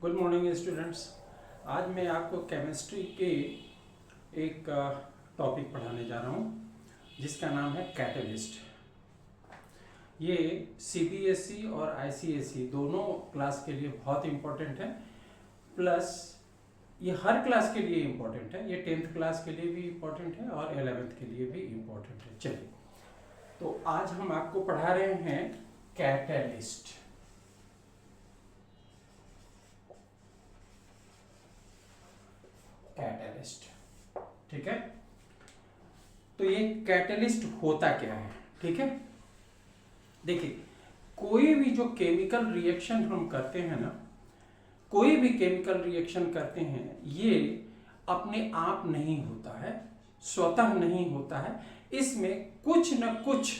Good morning students. आज मैं आपको केमिस्ट्री के एक टॉपिक पढ़ाने जा रहा हूँ जिसका नाम है कैटलिस्ट। ये सीबीएसई और आईसीएसई दोनों क्लास के लिए बहुत इम्पोर्टेंट है, प्लस ये हर क्लास के लिए इम्पोर्टेंट है। ये 10th क्लास के लिए भी इम्पोर्टेंट है और 11th के लिए भी इम्पोर्टेंट है। चलिए, तो आज हम आपको पढ़ा रहे हैं कैटलिस्ट। कैटलिस्ट, ठीक है। तो ये कैटलिस्ट होता क्या है, ठीक है। देखिए, कोई भी जो केमिकल रिएक्शन हम करते हैं ना, कोई भी केमिकल रिएक्शन करते हैं, ये अपने आप नहीं होता है, स्वतः नहीं होता है। इसमें कुछ न कुछ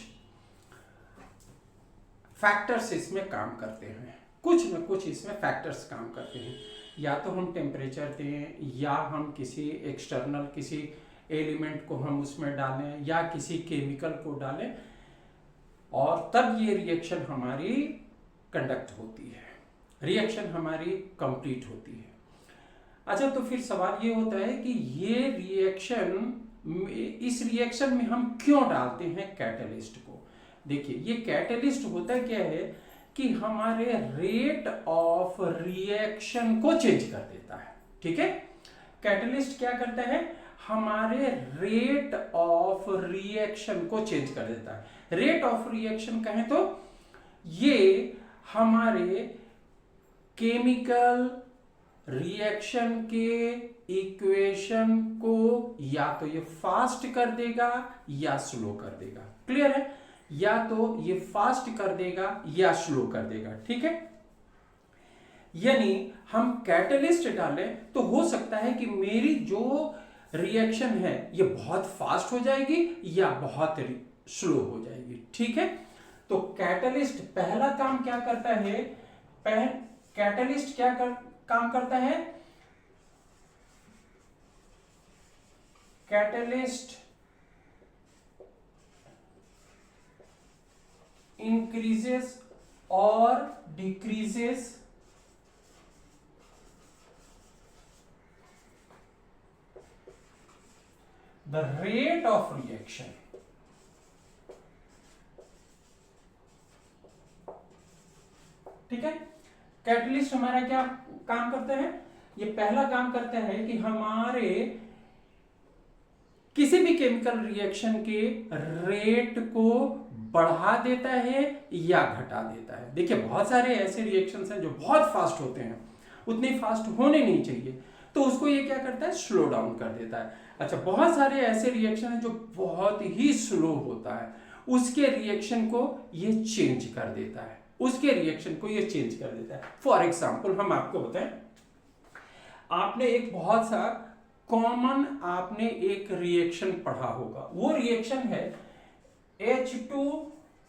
फैक्टर्स इसमें काम करते हैं, कुछ न कुछ इसमें फैक्टर्स काम करते हैं। या तो हम टेम्परेचर दें, या हम किसी एक्सटर्नल किसी एलिमेंट को हम उसमें डालें, या किसी केमिकल को डालें, और तब ये रिएक्शन हमारी कंडक्ट होती है, रिएक्शन हमारी कंप्लीट होती है। अच्छा, तो फिर सवाल ये होता है कि ये रिएक्शन, इस रिएक्शन में हम क्यों डालते हैं कैटलिस्ट को। देखिए, ये कैटलिस्ट होता क्या है कि हमारे रेट ऑफ रिएक्शन को चेंज कर देता है, ठीक है। कैटलिस्ट क्या करता है, हमारे रेट ऑफ रिएक्शन को चेंज कर देता है। रेट ऑफ रिएक्शन कहें तो ये हमारे केमिकल रिएक्शन के इक्वेशन को या तो ये फास्ट कर देगा या स्लो कर देगा। क्लियर है, या तो ये फास्ट कर देगा या स्लो कर देगा, ठीक है। यानी हम कैटलिस्ट डालें तो हो सकता है कि मेरी जो रिएक्शन है ये बहुत फास्ट हो जाएगी या बहुत स्लो हो जाएगी, ठीक है। तो कैटलिस्ट पहला काम क्या करता है, कैटलिस्ट क्या काम करता है, catalyst increases or decreases the rate of reaction, ठीक है। कैटलिस्ट हमारा क्या काम करता है, ये पहला काम करता है कि हमारे किसी भी केमिकल रिएक्शन के रेट को बढ़ा देता है या घटा देता है। देखिए, बहुत सारे ऐसे रिएक्शंस हैं जो बहुत फास्ट होते हैं, उतने फास्ट होने नहीं चाहिए, तो उसको ये क्या करता है, स्लो डाउन कर देता है। अच्छा, बहुत सारे ऐसे रिएक्शन हैं जो बहुत ही स्लो होता है, उसके रिएक्शन को ये चेंज कर देता है, उसके रिएक्शन को ये चेंज कर देता है। फॉर एग्जाम्पल हम आपको बताएं, आपने एक बहुत सा कॉमन आपने एक रिएक्शन पढ़ा होगा, वो रिएक्शन है H2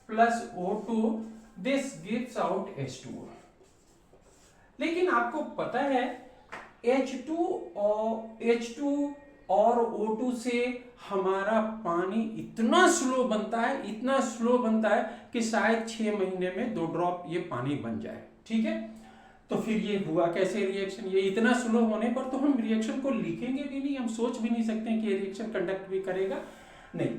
plus O2, this gives out H2O। लेकिन आपको पता है H2 और O2 से हमारा पानी इतना स्लो बनता है, इतना स्लो बनता है कि शायद 6 महीने में 2 ड्रॉप ये पानी बन जाए, ठीक है। तो फिर ये हुआ कैसे रिएक्शन, ये इतना स्लो होने पर तो हम रिएक्शन को लिखेंगे भी नहीं, हम सोच भी नहीं सकते हैं कि ये रिएक्शन कंडक्ट भी करेगा, नहीं।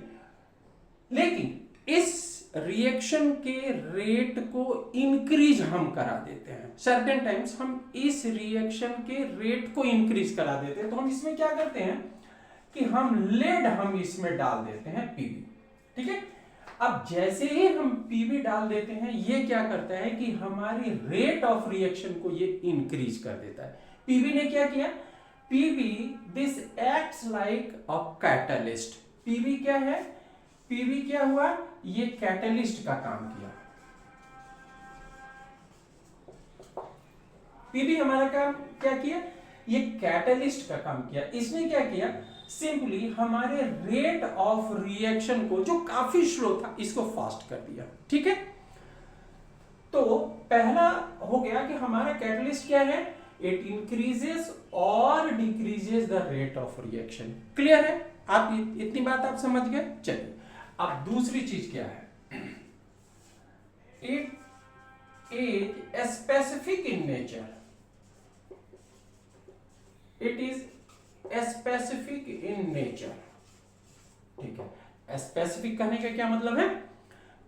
लेकिन इस रिएक्शन के रेट को इंक्रीज हम करा देते हैं, सर्टेन टाइम्स हम इस रिएक्शन के रेट को इंक्रीज करा देते हैं। तो हम इसमें क्या करते हैं कि हम इसमें डाल देते हैं पीबी, ठीक है। अब जैसे ही हम पीबी डाल देते हैं, ये क्या करता है कि हमारी रेट ऑफ रिएक्शन को ये इंक्रीज कर देता है। पीबी ने क्या किया, PB this acts like a catalyst. PB क्या है, पीबी क्या हुआ, ये कैटलिस्ट का काम किया। पीबी हमारा काम क्या किया, ये कैटलिस्ट का काम किया। इसने क्या किया, सिंपली हमारे रेट ऑफ रिएक्शन को जो काफी स्लो था इसको फास्ट कर दिया, ठीक है। तो पहला हो गया कि हमारा कैटलिस्ट क्या है, इट इंक्रीजेस और decreases the rate of reaction. Clear है, आप इतनी बात आप समझ गए। चलिए, अब दूसरी चीज क्या है, it is specific in nature. It is specific in nature. ठीक है, स्पेसिफिक कहने का क्या मतलब है?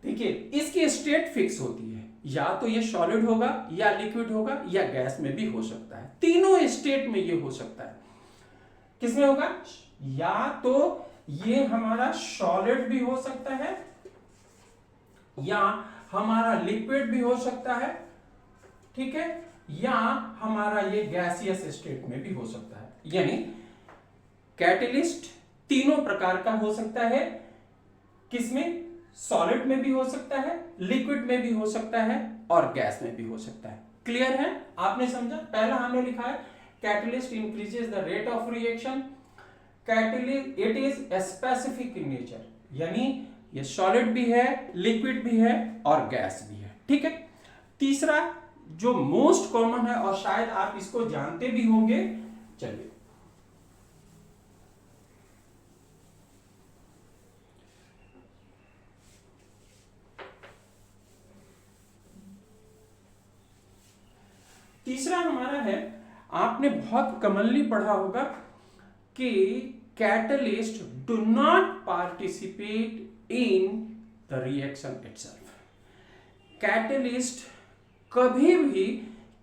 देखिए, इसकी स्टेट फिक्स होती है, या तो ये सॉलिड होगा या लिक्विड होगा या गैस में भी हो सकता है, तीनों स्टेट में ये हो सकता है। किसमें होगा? या तो ये हमारा सॉलिड भी हो सकता है या हमारा लिक्विड भी हो सकता है, ठीक है, या हमारा ये गैसियस स्टेट में भी हो सकता है। यानी कैटलिस्ट तीनों प्रकार का हो सकता है। किसमें? सॉलिड में भी हो सकता है, लिक्विड में भी हो सकता है और गैस में भी हो सकता है। क्लियर है? आपने समझा? पहला हमने लिखा है catalyst increases the rate of reaction, catalyst it is specific in nature, यानी ये सॉलिड भी है, लिक्विड भी है और गैस भी है। ठीक है। तीसरा जो मोस्ट कॉमन है और शायद आप इसको जानते भी होंगे, चलिए तीसरा हमारा है, आपने बहुत कॉमनली पढ़ा होगा कि catalyst do not participate in the reaction itself. Catalyst कभी भी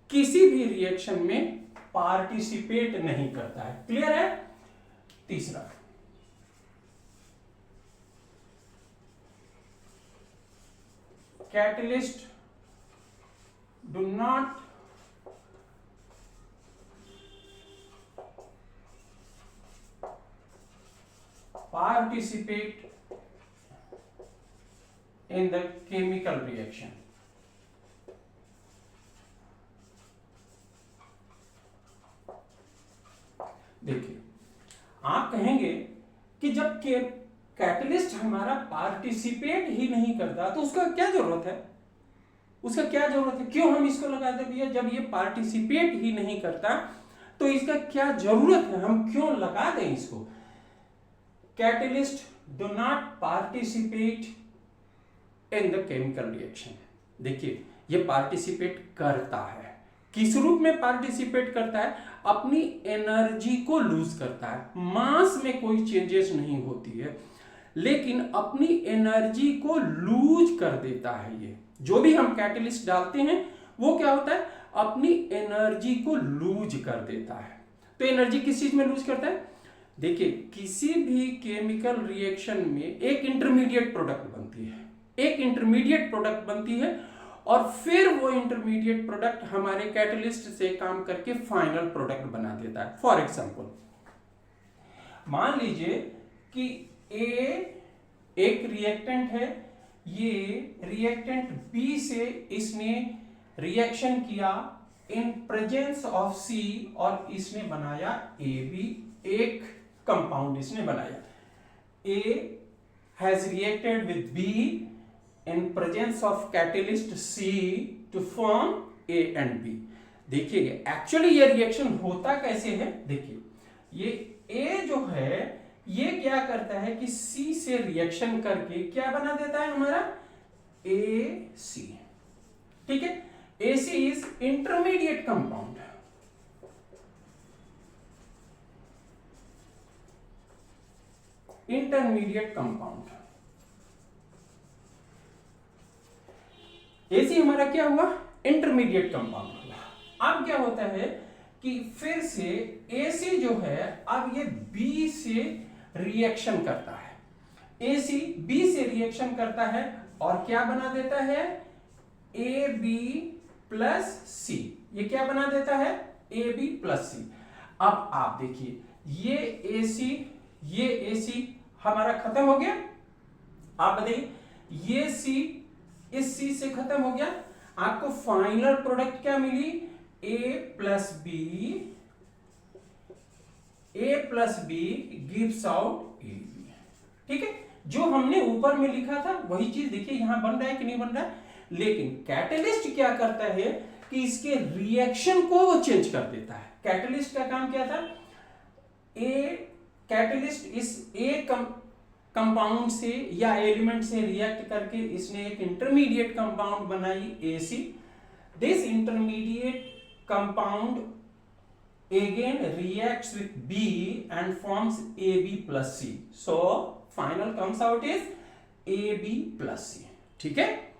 किसी भी रिएक्शन में पार्टिसिपेट नहीं करता है। क्लियर है? तीसरा, catalyst do not participate in the chemical reaction। देखिए, आप कहेंगे कि जब कैटलिस्ट हमारा पार्टिसिपेट ही नहीं करता तो उसका क्या जरूरत है? उसका क्या जरूरत है? क्यों हम इसको लगाते भैया? जब ये पार्टिसिपेट ही नहीं करता तो इसका क्या जरूरत है? हम क्यों लगा दें इसको? Catalyst do not participate in the chemical reaction। देखिए, ये पार्टिसिपेट करता है। किस रूप में पार्टिसिपेट करता है? अपनी एनर्जी को लूज करता है। मास में कोई चेंजेस नहीं होती है, लेकिन अपनी एनर्जी को लूज कर देता है। ये जो भी हम कैटलिस्ट डालते हैं वो क्या होता है? अपनी एनर्जी को लूज कर देता है। तो एनर्जी किस चीज में लूज करता है? देखिए, किसी भी केमिकल रिएक्शन में एक इंटरमीडिएट प्रोडक्ट बनती है, एक इंटरमीडिएट प्रोडक्ट बनती है और फिर वो इंटरमीडिएट प्रोडक्ट हमारे कैटलिस्ट से काम करके फाइनल प्रोडक्ट बना देता है। फॉर एग्जांपल, मान लीजिए कि ए एक रिएक्टेंट है, ये रिएक्टेंट बी से इसने रिएक्शन किया इन प्रेजेंस ऑफ सी और इसने बनाया ए बी, एक कंपाउंड इसने बनाया। A has reacted with B in presence of catalyst C to form A and B। देखिए, एक्चुअली ये रिएक्शन होता कैसे है? देखिए, ये A जो है ये क्या करता है कि C से रिएक्शन करके क्या बना देता है हमारा? AC। ठीक है, AC is intermediate compound. Intermediate compound AC हमारा क्या हुआ? इंटरमीडिएट कंपाउंड हुआ। अब क्या होता है कि फिर से AC जो है अब ये B से रिएक्शन करता है। AC B से रिएक्शन करता है और क्या बना देता है? AB plus C। ये क्या बना देता है? AB plus C। अब आप देखिए, ये AC हमारा खत्म हो गया। आप बताइए, ये C इस C से खत्म हो गया। आपको फाइनल प्रोडक्ट क्या मिली? A plus B gives out AB। ठीक है, जो हमने ऊपर में लिखा था वही चीज देखिए यहां बन रहा है कि नहीं बन रहा है। लेकिन कैटलिस्ट क्या करता है कि इसके रिएक्शन को वो चेंज कर देता है। कैटलिस्ट का काम क्या था? कैटलिस्ट इस एक कंपाउंड से या एलिमेंट से रिएक्ट करके इसने एक इंटरमीडिएट कंपाउंड बनाई AC। This intermediate compound again reacts with B and forms AB plus C. So final comes out is AB plus C. ठीक है,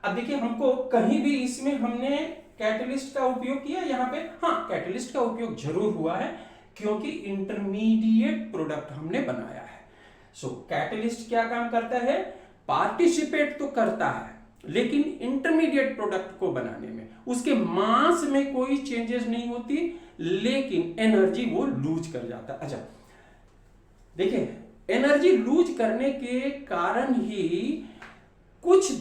अब देखिए हमको कहीं भी इसमें हमने कैटलिस्ट का उपयोग किया यहाँ पे? हाँ, कैटलिस्ट का उपयोग जरूर हुआ है क्योंकि इंटरमीडिएट प्रोडक्ट हमने बनाया है। सो कैटलिस्ट क्या काम करता है? पार्टिसिपेट तो करता है लेकिन इंटरमीडिएट प्रोडक्ट को बनाने में उसके मास में कोई चेंजेस नहीं होती, लेकिन एनर्जी वो लूज कर जाता है। अच्छा देखिए, एनर्जी लूज करने के कारण ही कुछ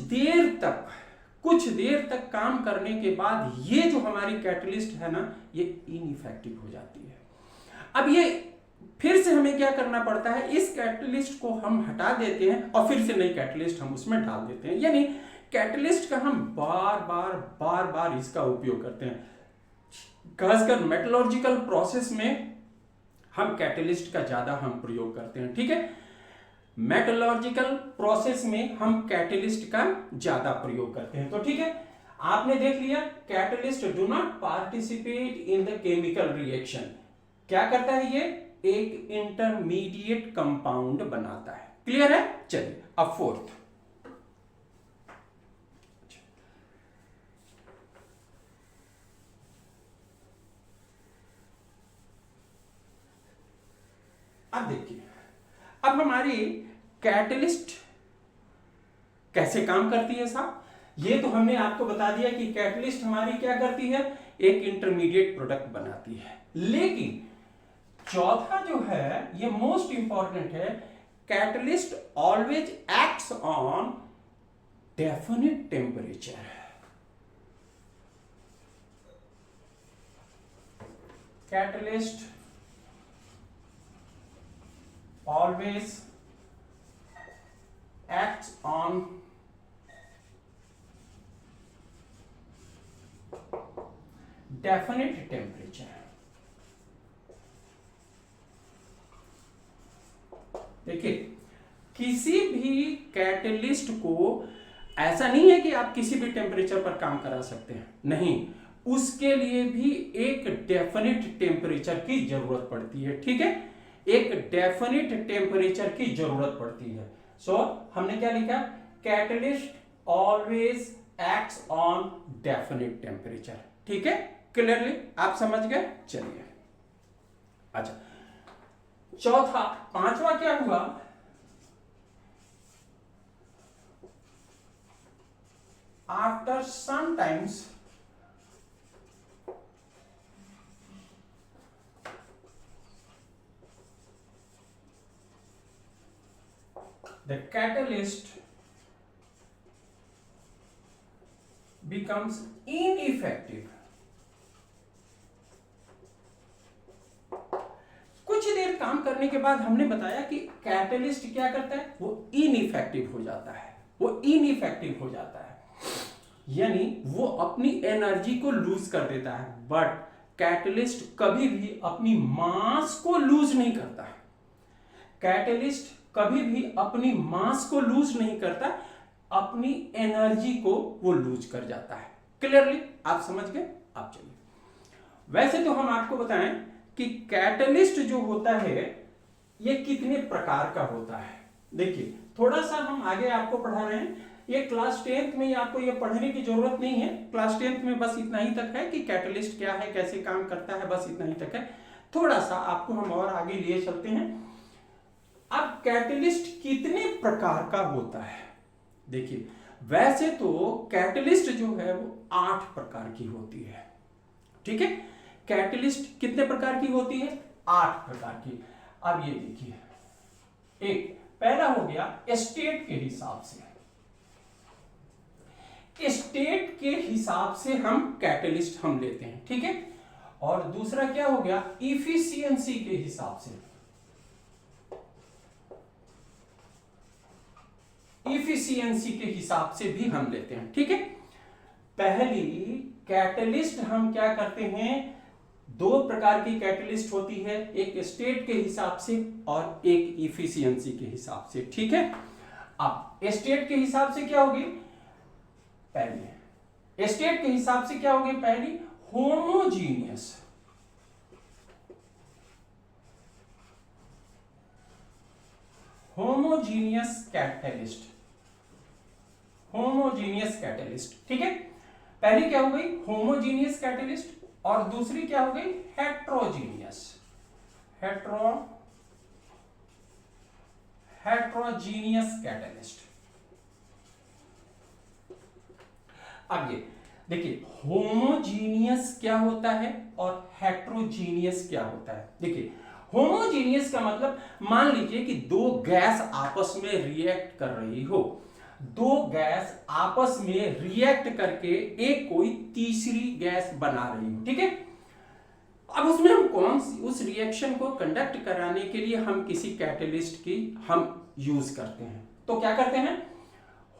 देर तक काम करने के बाद ये जो हमारी कैटलिस्ट है ना, ये इनइफेक्टिव हो जाती है। अब ये फिर से हमें क्या करना पड़ता है? इस कैटलिस्ट को हम हटा देते हैं और फिर से नई कैटलिस्ट हम उसमें डाल देते हैं, यानी कैटलिस्ट का हम बार बार इसका उपयोग करते हैं। खासकर मेटलर्जिकल प्रोसेस में हम कैटलिस्ट का ज्यादा हम प्रयोग करते हैं। ठीक है, मेटलर्जिकल प्रोसेस में हम कैटलिस्ट का ज्यादा प्रयोग करते हैं। तो ठीक है, आपने देख लिया catalyst do not participate in the chemical reaction. क्या करता है? ये एक इंटरमीडिएट कंपाउंड बनाता है। क्लियर है? चलिए अब फोर्थ। अब देखिए, अब हमारी कैटलिस्ट कैसे काम करती है साहब? ये तो हमने आपको बता दिया कि कैटलिस्ट हमारी क्या करती है? एक इंटरमीडिएट प्रोडक्ट बनाती है। लेकिन चौथा जो है ये मोस्ट इंपॉर्टेंट है, catalyst always acts on definite temperature. Catalyst always acts on definite temperature। देखिए, किसी भी कैटलिस्ट को ऐसा नहीं है कि आप किसी भी टेम्परेचर पर काम करा सकते हैं, नहीं, उसके लिए भी एक डेफिनिट टेम्परेचर की जरूरत पड़ती है। ठीक है, एक डेफिनिट टेम्परेचर की जरूरत पड़ती है। सो हमने क्या लिखा? Catalyst always acts on definite temperature. ठीक है, क्लियरली आप समझ गए? चलिए अच्छा, चौथा, पांचवा क्या हुआ? After some times the catalyst becomes ineffective। कुछ देर काम करने के बाद हमने बताया कि कैटलिस्ट क्या करता है? वो इनइफेक्टिव हो जाता है, वो इनइफेक्टिव हो जाता है, यानी वो अपनी एनर्जी को लूज कर देता है। बट कैटलिस्ट कभी भी अपनी मास को लूज नहीं करता है। कैटलिस्ट कभी भी अपनी मास को लूज नहीं करता, अपनी एनर्जी को वो लूज कर जाता है। क्लियरली आप समझ गए? आप चलिए, वैसे तो हम आपको बताएं कि कैटलिस्ट जो होता है ये कितने प्रकार का होता है। देखिए, थोड़ा सा हम आगे आपको पढ़ा रहे हैं, ये क्लास 10th में आपको ये पढ़ने की जरूरत नहीं है। क्लास 10th में बस इतना ही तक है कि कैटलिस्ट क्या है, कैसे काम करता है, बस इतना ही तक है। थोड़ा सा आपको हम और आगे लिए चलते हैं। अब कैटलिस्ट कितने प्रकार का होता है? देखिए, वैसे तो कैटलिस्ट जो है वो 8 प्रकार की होती है। ठीक है, कैटलिस्ट कितने प्रकार की होती है? 8 प्रकार की। अब ये देखिए, एक पहला हो गया स्टेट के हिसाब से। स्टेट के हिसाब से हम कैटलिस्ट हम लेते हैं। ठीक है, और दूसरा क्या हो गया? इफिशियंसी के हिसाब से। इफिशियंसी के हिसाब से भी हम लेते हैं। ठीक है, पहली कैटलिस्ट हम क्या करते हैं? 2 प्रकार की कैटलिस्ट होती है, एक स्टेट के हिसाब से और एक इफिशियंसी के हिसाब से। ठीक है, अब स्टेट के हिसाब से क्या होगी? पहले स्टेट के हिसाब से क्या होगी? पहली homogeneous. Homogeneous catalyst, homogeneous catalyst, ठीक है। पहली क्या हो गई होमोजीनियस कैटलिस्ट और दूसरी क्या हो गई हेट्रोजीनियस, हेट्रोजीनियस कैटलिस्ट। आगे देखिए होमोजीनियस क्या होता है और हेट्रोजीनियस क्या होता है। देखिए होमोजीनियस का मतलब मान लीजिए कि दो गैस आपस में रिएक्ट कर रही हो, दो गैस आपस में रिएक्ट करके एक कोई तीसरी गैस बना रही हो, ठीक है। अब उसमें हम कौन सी उस रिएक्शन को कंडक्ट कराने के लिए हम किसी कैटलिस्ट की हम यूज करते हैं, तो क्या करते हैं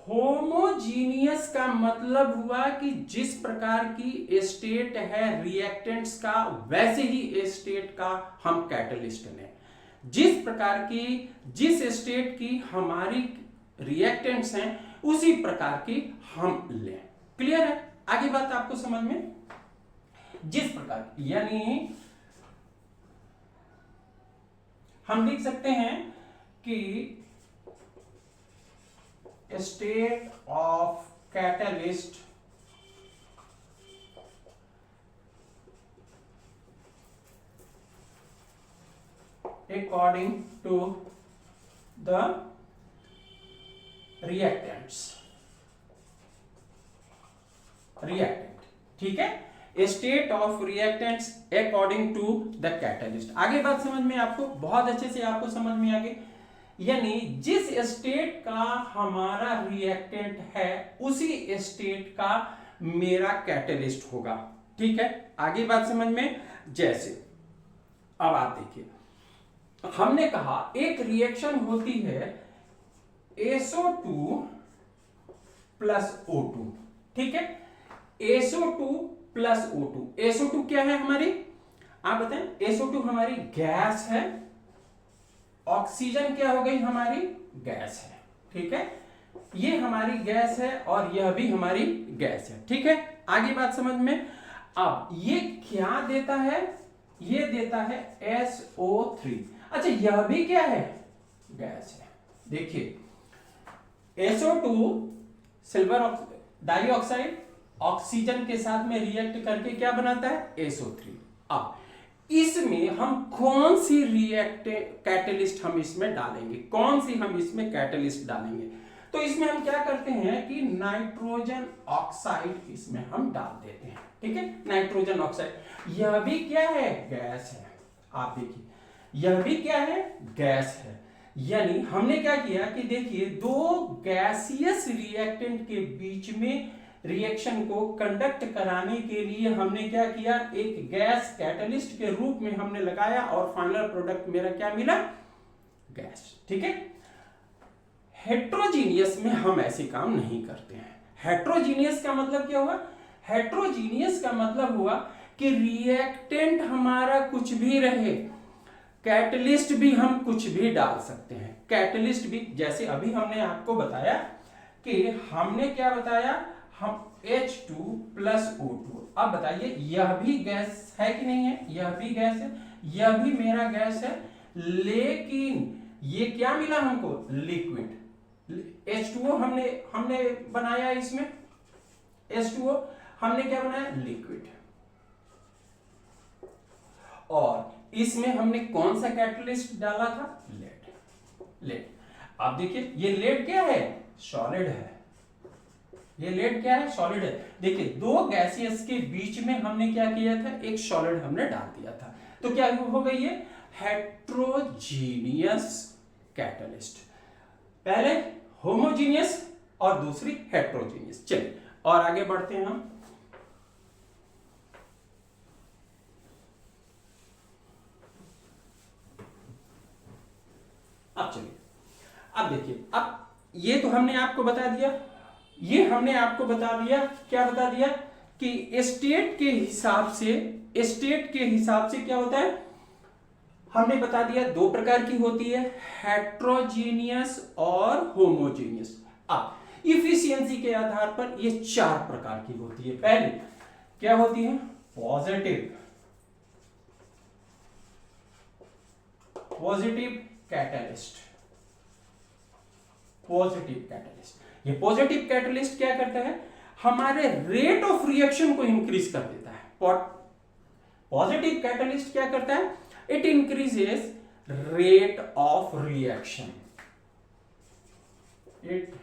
होमोजीनियस का मतलब हुआ कि जिस प्रकार की स्टेट है रिएक्टेंट्स का वैसे ही स्टेट का हम कैटलिस्ट लें, जिस प्रकार की जिस स्टेट की हमारी रिएक्टेंट्स हैं उसी प्रकार की हम लें। क्लियर है, आगे बात आपको समझ में, जिस प्रकार यानी हम लिख सकते हैं कि state of catalyst according to the reactants, reactant, ठीक है, state of reactants according to the catalyst. आगे बात समझ में आपको बहुत अच्छे से आपको समझ में आ गई, यानी जिस स्टेट का हमारा रिएक्टेंट है उसी स्टेट का मेरा कैटलिस्ट होगा, ठीक है। आगे बात समझ में, जैसे अब आप देखिए हमने कहा एक रिएक्शन होती है SO2 प्लस O2, ठीक है, SO2 प्लस O2। SO2 क्या है हमारी, आप बताएं, SO2 हमारी गैस है, ऑक्सीजन क्या हो गई हमारी गैस है, ठीक है, ये हमारी गैस है और यह भी हमारी गैस है, ठीक है। आगे बात समझ में, अब ये क्या देता है, ये देता है SO3। अच्छा यह भी क्या है गैस है, देखिए SO2 सिल्वर डाइऑक्साइड ऑक्सीजन के साथ में रिएक्ट करके क्या बनाता है SO3। अब इसमें हम कौन सी कैटलिस्ट हम इसमें डालेंगे, कौन सी हम इसमें कैटलिस्ट डालेंगे, तो इसमें हम क्या करते हैं कि नाइट्रोजन ऑक्साइड इसमें हम डाल देते हैं, ठीक है, नाइट्रोजन ऑक्साइड। यह भी क्या है गैस है, आप देखिए यह भी क्या है गैस है, यानी हमने क्या किया कि देखिए दो गैसियस रिएक्टेंट के बीच में रिएक्शन को कंडक्ट कराने के लिए हमने क्या किया, एक गैस कैटलिस्ट के रूप में हमने लगाया और फाइनल प्रोडक्ट मेरा क्या मिला गैस, ठीक है। हेट्रोजीनियस में हम ऐसे काम नहीं करते हैं। हेट्रोजीनियस का मतलब क्या हुआ, हेट्रोजीनियस का मतलब हुआ कि रिएक्टेंट हमारा कुछ भी रहे, कैटलिस्ट भी हम कुछ भी डाल सकते हैं, कैटलिस्ट भी, जैसे अभी हमने आपको बताया कि हमने क्या बताया, हम H2 प्लस O2। अब बताइए यह भी गैस है कि नहीं है, यह भी गैस है, यह भी मेरा गैस है, लेकिन ये क्या मिला हमको लिक्विड। H2O हमने बनाया इसमें, H2O हमने क्या बनाया लिक्विड, और इसमें हमने कौन सा कैटलिस्ट डाला था लेड। आप देखिए ये लेड क्या है सॉलिड है, ये लेड क्या है सॉलिड है। देखिए दो गैसियस के बीच में हमने क्या किया था, एक सॉलिड हमने डाल दिया था, तो क्या हो गई ये हेट्रोजीनियस कैटलिस्ट, पहले होमोजीनियस और दूसरी हेट्रोजीनियस। चलिए और आगे बढ़ते हैं हम। अब चलिए अब देखिए, अब ये तो हमने आपको बता दिया, ये हमने आपको बता दिया, क्या बता दिया कि स्टेट के हिसाब से, स्टेट के हिसाब से क्या होता है, हमने बता दिया दो प्रकार की होती है, हेट्रोजीनियस और होमोजीनियस। अब इफिशियंसी के आधार पर ये चार प्रकार की होती है। पहली क्या होती है पॉजिटिव कैटलिस्ट, पॉजिटिव कैटलिस्ट। ये पॉजिटिव कैटलिस्ट क्या करता है, हमारे रेट ऑफ रिएक्शन को इंक्रीज कर देता है। पॉजिटिव कैटलिस्ट क्या करता है, it increases rate of reaction, it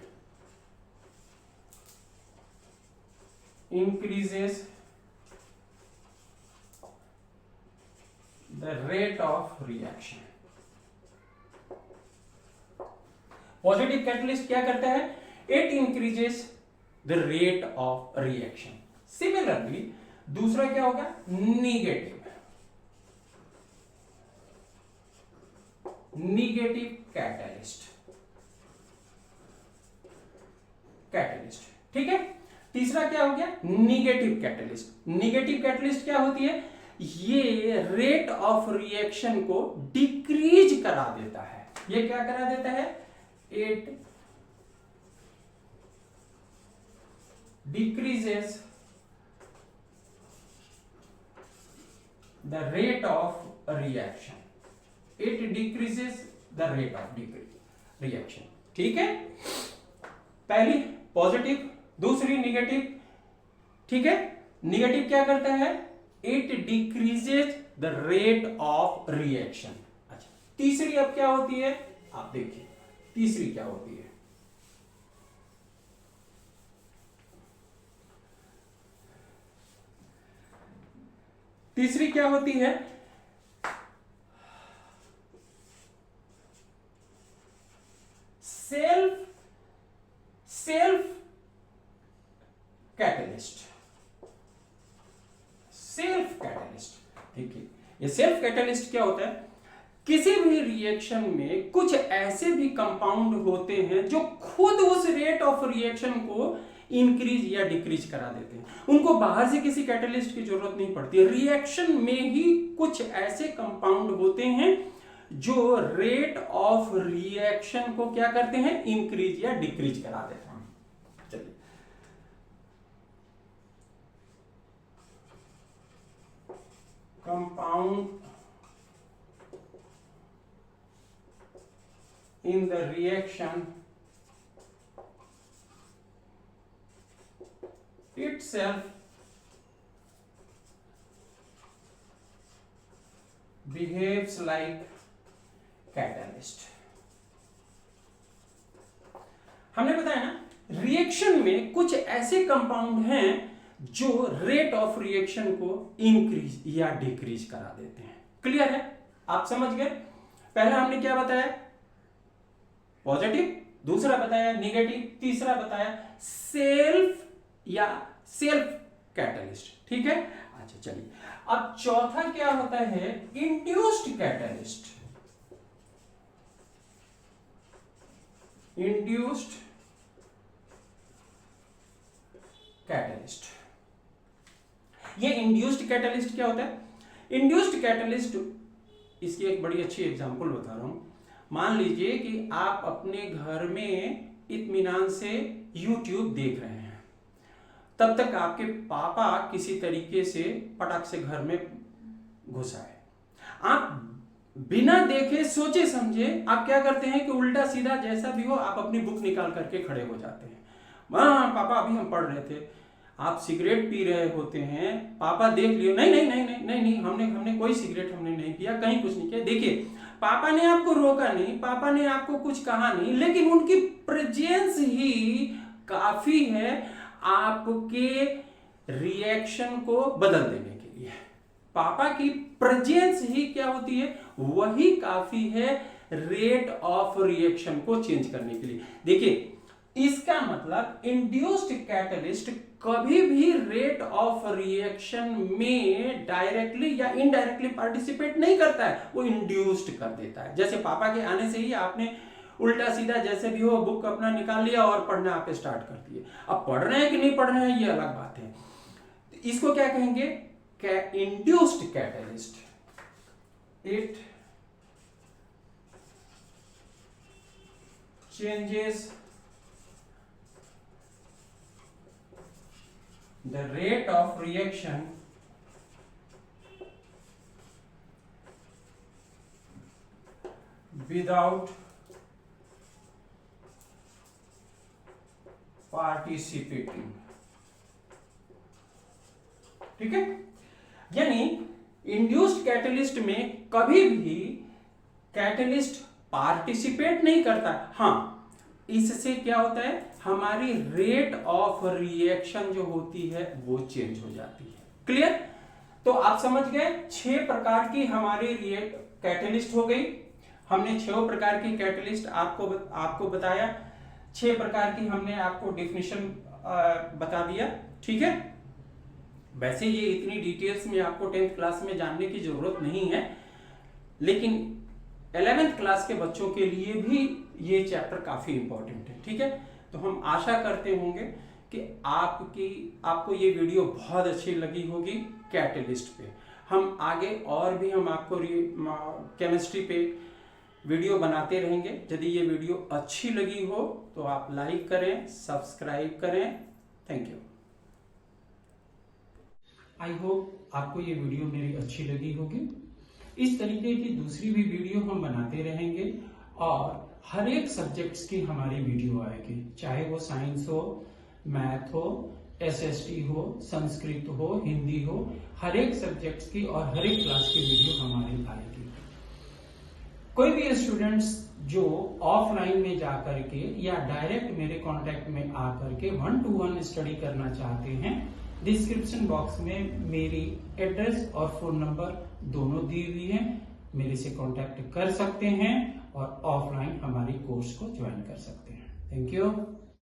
increases the rate of reaction. Positive catalyst क्या करता है, it increases the rate of reaction. Similarly दूसरा क्या होगा, निगेटिव कैटलिस्ट, ठीक है। तीसरा क्या हो गया, निगेटिव कैटलिस्ट। निगेटिव कैटलिस्ट क्या होती है, ये रेट ऑफ रिएक्शन को डिक्रीज करा देता है। ये क्या करा देता है, it decreases the rate of reaction, it decreases the rate of reaction, ठीक है। पहली पॉजिटिव, दूसरी निगेटिव, ठीक है। निगेटिव क्या करता है, it decreases the rate of reaction. अच्छा, तीसरी अब क्या होती है, आप देखिए तीसरी क्या होती है, तीसरी क्या होती है, सेल्फ कैटलिस्ट। देखिए ये सेल्फ कैटलिस्ट क्या होता है, किसी भी रिएक्शन में कुछ ऐसे भी कंपाउंड होते हैं जो खुद उस रेट ऑफ रिएक्शन को इंक्रीज या डिक्रीज करा देते हैं। उनको बाहर से किसी कैटलिस्ट की जरूरत नहीं पड़ती। रिएक्शन में ही कुछ ऐसे कंपाउंड होते हैं जो रेट ऑफ रिएक्शन को क्या करते हैं, इंक्रीज या डिक्रीज करा देते हैं। चलिए compound in the reaction itself behaves like catalyst। हमने बताया ना, रिएक्शन में कुछ ऐसे कंपाउंड हैं जो रेट ऑफ रिएक्शन को इंक्रीज या डिक्रीज करा देते हैं। क्लियर है, आप समझ गए। पहला हमने क्या बताया, पॉजिटिव, दूसरा बताया निगेटिव, तीसरा बताया सेल्फ कैटलिस्ट, ठीक है। अच्छा चलिए, अब चौथा क्या होता है, इंड्यूस्ड कैटलिस्ट। ये इंड्यूस्ड कैटलिस्ट क्या होता है, इंड्यूस्ड कैटलिस्ट, इसकी एक बड़ी अच्छी एग्जांपल बता रहा हूं। मान लीजिए कि आप अपने घर में इत्मीनान से YouTube देख रहे हैं, तब तक आपके पापा किसी तरीके से पटक से घर में घुस आए। आप बिना देखे सोचे समझे आप क्या करते हैं कि उल्टा सीधा जैसा भी हो आप अपनी बुक निकाल करके खड़े हो जाते हैं। हाँ पापा अभी हम पढ़ रहे थे, आप सिगरेट पी रहे होते हैं, पापा देख लियो, नहीं नहीं नहीं नहीं नहीं, नहीं हमने कोई सिगरेट हमने नहीं पिया, कहीं कुछ नहीं किया। देखिए पापा ने आपको रोका नहीं, पापा ने आपको कुछ कहा नहीं, लेकिन उनकी प्रेजेंस ही काफी है आपके रिएक्शन को बदल देने के लिए। पापा की प्रेजेंस ही क्या होती है, वही काफी है रेट ऑफ रिएक्शन को चेंज करने के लिए। देखिए इसका मतलब इंड्यूस्ड कैटलिस्ट कभी भी रेट ऑफ रिएक्शन में डायरेक्टली या इनडायरेक्टली पार्टिसिपेट नहीं करता है, वो इंड्यूस्ड कर देता है। जैसे पापा के आने से ही आपने उल्टा सीधा जैसे भी हो बुक अपना निकाल लिया और पढ़ना आप स्टार्ट कर दिए। अब पढ़ रहे हैं कि नहीं पढ़ रहे हैं ये अलग बात है। इसको क्या कहेंगे, induced catalyst. It changes the rate of reaction without participating, ठीक है। यानी इंड्यूस्ड कैटलिस्ट में कभी भी कैटलिस्ट पार्टिसिपेट नहीं करता। हाँ, इससे क्या होता है, हमारी रेट ऑफ रिएक्शन जो होती है वो चेंज हो जाती है। क्लियर? तो आप समझ गए 6 प्रकार की हमारी कैटलिस्ट हो गई। हमने 6 प्रकार की कैटलिस्ट आपको बताया, 6 प्रकार की हमने आपको डेफिनेशन बता दिया, ठीक है। वैसे ये इतनी डिटेल्स में आपको 10th क्लास में जानने की जरूरत नहीं है, लेकिन 11th क्लास के बच्चों के लिए भी ये चैप्टर काफी इंपॉर्टेंट है, ठीक है। तो हम आशा करते होंगे कि आपको ये वीडियो बहुत अच्छी लगी होगी कैटलिस्ट पे। हम आगे और भी हम आपको केमिस्ट्री पे वीडियो बनाते रहेंगे। यदि ये वीडियो अच्छी लगी हो तो आप लाइक करें, सब्सक्राइब करें। Thank you. आई होप आपको ये वीडियो मेरी अच्छी लगी होगी। इस तरीके की दूसरी भी वीडियो हम बनाते रहेंगे और हर एक सब्जेक्ट्स की हमारी वीडियो आएगी, चाहे वो साइंस हो, मैथ हो, एसएसटी हो, संस्कृत हो, हिंदी हो, हर एक सब्जेक्ट्स की और हर एक क्लास की वीडियो हमारी आएगी। कोई भी स्टूडेंट्स जो ऑफलाइन में जाकर के या डायरेक्ट मेरे कांटेक्ट में आकर के 1-to-1 स्टडी करना चाहते हैं, डिस्क्रिप्शन बॉक्स में मेरी एड्रेस और फोन नंबर दोनों दी हुई है, मेरे से कांटेक्ट कर सकते हैं और ऑफलाइन हमारी कोर्स को ज्वाइन कर सकते हैं। Thank you.